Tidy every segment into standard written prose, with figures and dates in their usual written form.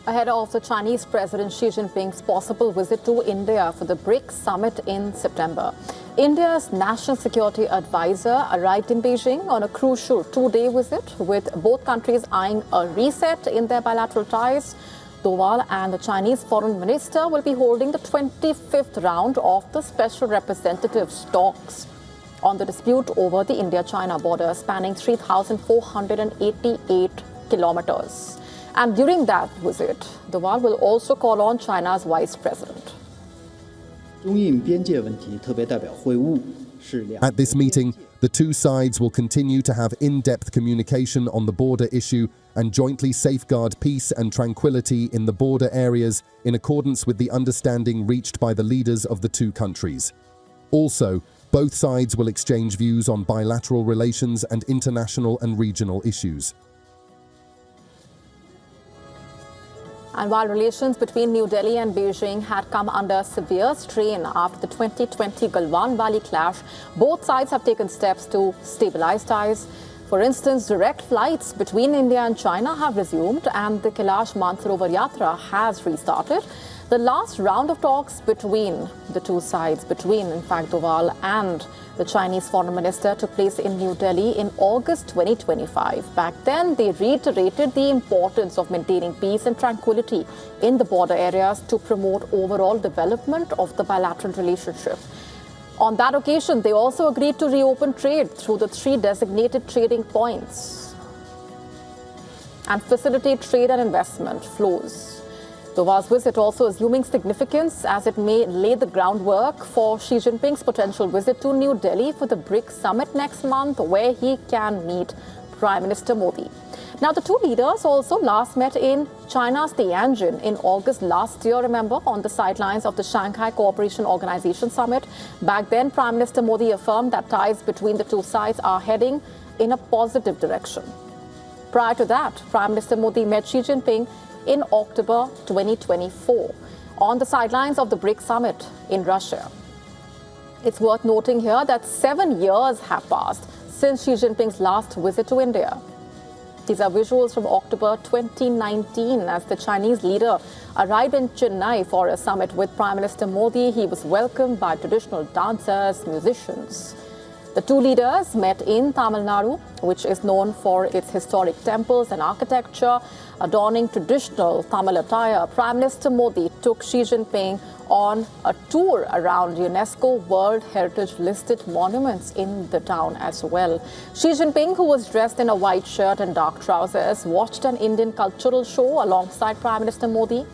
Ahead of the Chinese President Xi Jinping's possible visit to India for the BRICS Summit in September, India's National Security Advisor arrived in Beijing on a crucial two-day visit, with both countries eyeing a reset in their bilateral ties. Doval and the Chinese Foreign Minister will be holding the 25th round of the Special Representatives' talks on the dispute over the India-China border, spanning 3,488 kilometers. And during that visit, Doval will also call on China's Vice President. At this meeting, the two sides will continue to have in-depth communication on the border issue and jointly safeguard peace and tranquility in the border areas in accordance with the understanding reached by the leaders of the two countries. Also, both sides will exchange views on bilateral relations and international and regional issues. And while relations between New Delhi and Beijing had come under severe strain after the 2020 Galwan Valley clash, both sides have taken steps to stabilize ties. For instance, direct flights between India and China have resumed, and the Kailash Mansarovar Yatra has restarted. The last round of talks between the two sides, in fact, Doval and the Chinese Foreign Minister, took place in New Delhi in August 2025. Back then, they reiterated the importance of maintaining peace and tranquility in the border areas to promote overall development of the bilateral relationship. On that occasion, they also agreed to reopen trade through the 3 designated trading points and facilitate trade and investment flows. Doval's visit also assuming significance as it may lay the groundwork for Xi Jinping's potential visit to New Delhi for the BRICS Summit next month, where he can meet Prime Minister Modi. Now, the two leaders also last met in China's Tianjin in August last year, remember, on the sidelines of the Shanghai Cooperation Organization Summit. Back then, Prime Minister Modi affirmed that ties between the two sides are heading in a positive direction. Prior to that, Prime Minister Modi met Xi Jinping in October 2024 on the sidelines of the BRICS Summit in Russia. It's worth noting here that 7 years have passed since Xi Jinping's last visit to India. These are visuals from October 2019 as the Chinese leader arrived in Chennai for a summit with Prime Minister Modi. He was welcomed by traditional dancers, musicians. The two leaders met in Tamil Nadu, which is known for its historic temples and architecture. Adorning traditional Tamil attire, Prime Minister Modi took Xi Jinping on a tour around UNESCO World Heritage listed monuments in the town as well. Xi Jinping, who was dressed in a white shirt and dark trousers, watched an Indian cultural show alongside Prime Minister Modi.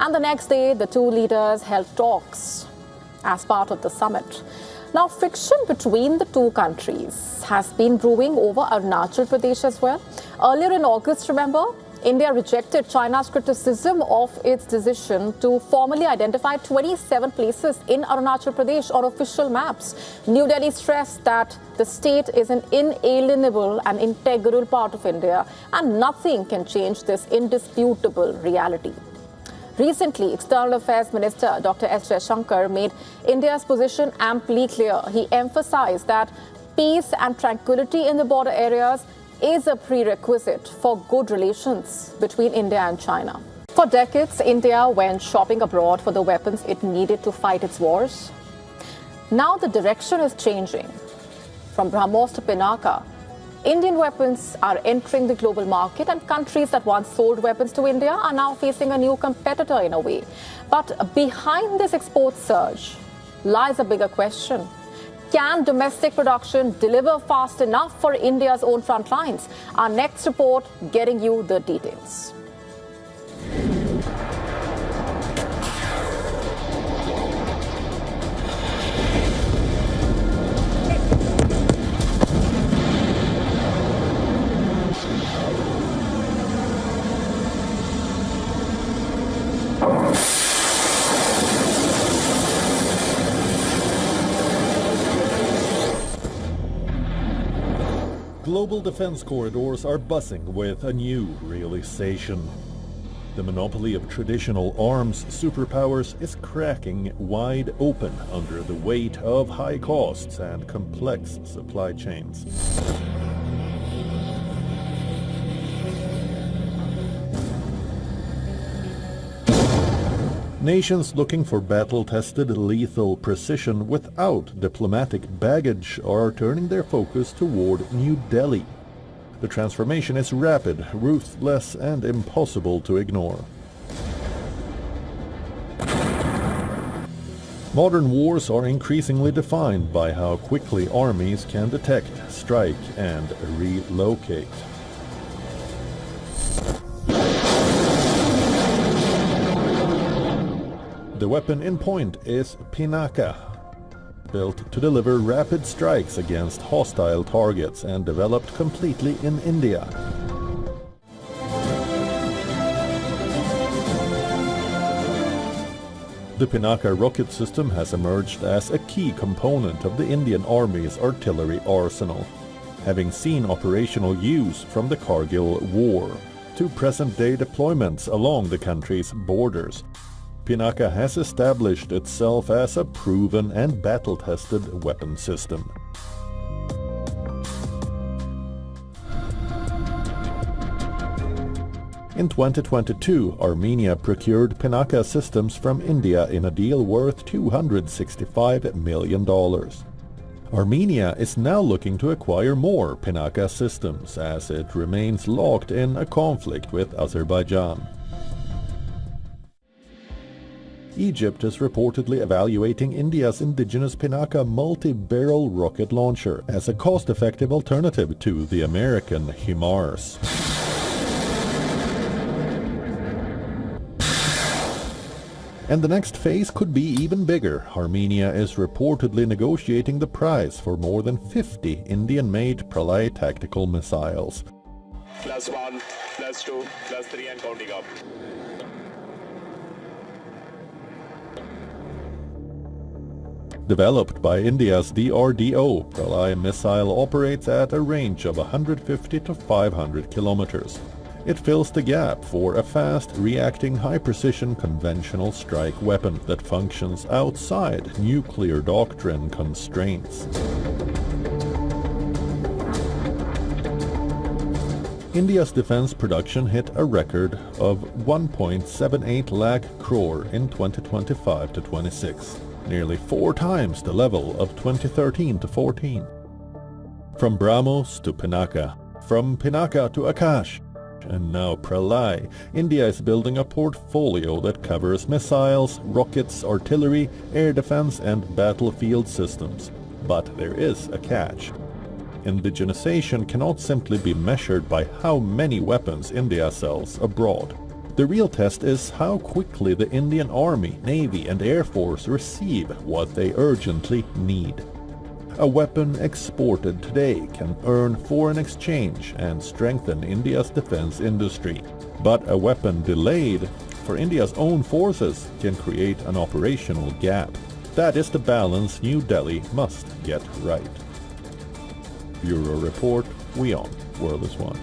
And the next day, the two leaders held talks as part of the summit. Now, friction between the two countries has been brewing over Arunachal Pradesh as well. Earlier in August, remember, India rejected China's criticism of its decision to formally identify 27 places in Arunachal Pradesh on official maps. New Delhi stressed that the state is an inalienable and integral part of India, and nothing can change this indisputable reality. Recently, External Affairs Minister Dr. S. Jaishankar made India's position amply clear. He emphasized that peace and tranquility in the border areas is a prerequisite for good relations between India and China. For decades, India went shopping abroad for the weapons it needed to fight its wars. Now the direction is changing. From BrahMos to Pinaka, Indian weapons are entering the global market, and countries that once sold weapons to India are now facing a new competitor in a way. But behind this export surge lies a bigger question. Can domestic production deliver fast enough for India's own front lines? Our next report getting you the details. Global defense corridors are buzzing with a new realization. The monopoly of traditional arms superpowers is cracking wide open under the weight of high costs and complex supply chains. Nations looking for battle-tested lethal precision without diplomatic baggage are turning their focus toward New Delhi. The transformation is rapid, ruthless, and impossible to ignore. Modern wars are increasingly defined by how quickly armies can detect, strike, and relocate. The weapon in point is Pinaka, built to deliver rapid strikes against hostile targets and developed completely in India. The Pinaka rocket system has emerged as a key component of the Indian Army's artillery arsenal, having seen operational use from the Kargil War to present-day deployments along the country's borders. Pinaka has established itself as a proven and battle-tested weapon system. In 2022, Armenia procured Pinaka systems from India in a deal worth $265 million. Armenia is now looking to acquire more Pinaka systems as it remains locked in a conflict with Azerbaijan. Egypt is reportedly evaluating India's indigenous Pinaka multi-barrel rocket launcher as a cost-effective alternative to the American HIMARS. And the next phase could be even bigger. Armenia is reportedly negotiating the price for more than 50 Indian-made Pralay tactical missiles. +1, +2, +3 and counting up. Developed by India's DRDO, Pralay missile operates at a range of 150 to 500 kilometers. It fills the gap for a fast, reacting, high-precision conventional strike weapon that functions outside nuclear doctrine constraints. India's defense production hit a record of 1.78 lakh crore in 2025 to 26, nearly 4 times the level of 2013 to 14. From BrahMos to Pinaka, from Pinaka to Akash, and now Pralay, India is building a portfolio that covers missiles, rockets, artillery, air defense, and battlefield systems. But there is a catch. Indigenization cannot simply be measured by how many weapons India sells abroad. The real test is how quickly the Indian Army, Navy, and Air Force receive what they urgently need. A weapon exported today can earn foreign exchange and strengthen India's defense industry. But a weapon delayed for India's own forces can create an operational gap. That is the balance New Delhi must get right. Bureau Report, WION, World is One.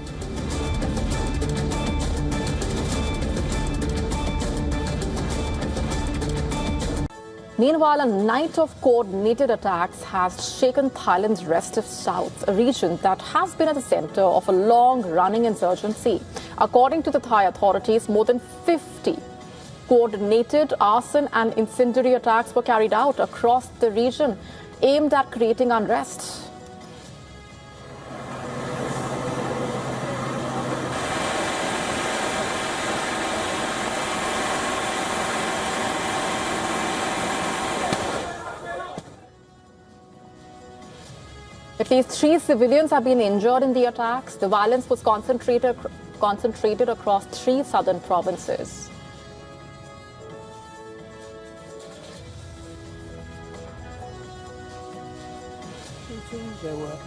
Meanwhile, a night of coordinated attacks has shaken Thailand's restive south, a region that has been at the center of a long-running insurgency. According to the Thai authorities, more than 50 coordinated arson and incendiary attacks were carried out across the region, aimed at creating unrest. At least 3 civilians have been injured in the attacks. The violence was concentrated across 3 southern provinces. There were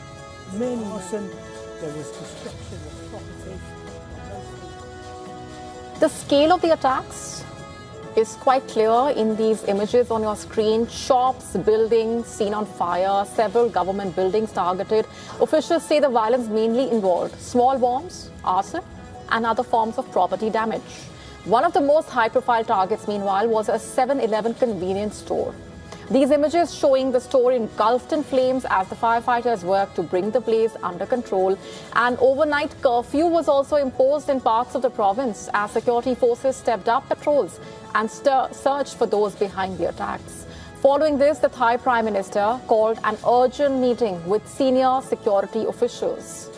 many arson, there was destruction of property. The scale of the attacks is quite clear in these images on your screen. Shops, buildings seen on fire, several government buildings targeted. Officials say the violence mainly involved small bombs, arson, and other forms of property damage. One of the most high-profile targets, meanwhile, was a 7-Eleven convenience store. These images showing the store engulfed in flames as the firefighters worked to bring the blaze under control. An overnight curfew was also imposed in parts of the province as security forces stepped up patrols and searched for those behind the attacks. Following this, the Thai Prime Minister called an urgent meeting with senior security officials.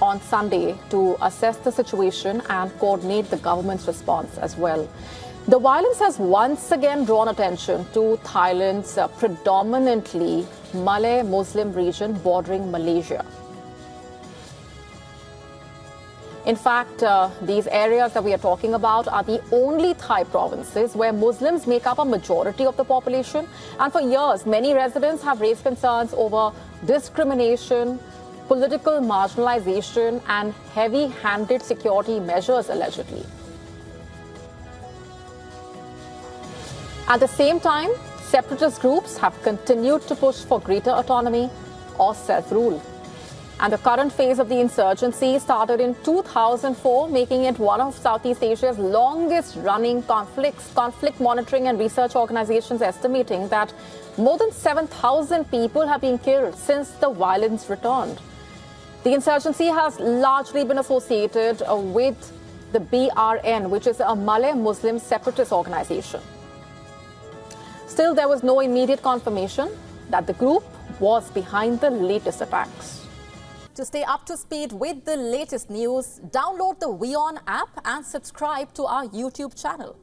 On Sunday to assess the situation and coordinate the government's response as well. The violence has once again drawn attention to Thailand's predominantly Malay Muslim region bordering Malaysia. In fact, these areas that we are talking about are the only Thai provinces where Muslims make up a majority of the population. And for years, many residents have raised concerns over discrimination, political marginalization and heavy-handed security measures, allegedly. At the same time, separatist groups have continued to push for greater autonomy or self-rule. And the current phase of the insurgency started in 2004, making it one of Southeast Asia's longest-running conflicts. Conflict monitoring and research organizations estimating that more than 7,000 people have been killed since the violence returned. The insurgency has largely been associated with the BRN, which is a Malay Muslim separatist organization. Still, there was no immediate confirmation that the group was behind the latest attacks. To stay up to speed with the latest news, download the WION app and subscribe to our YouTube channel.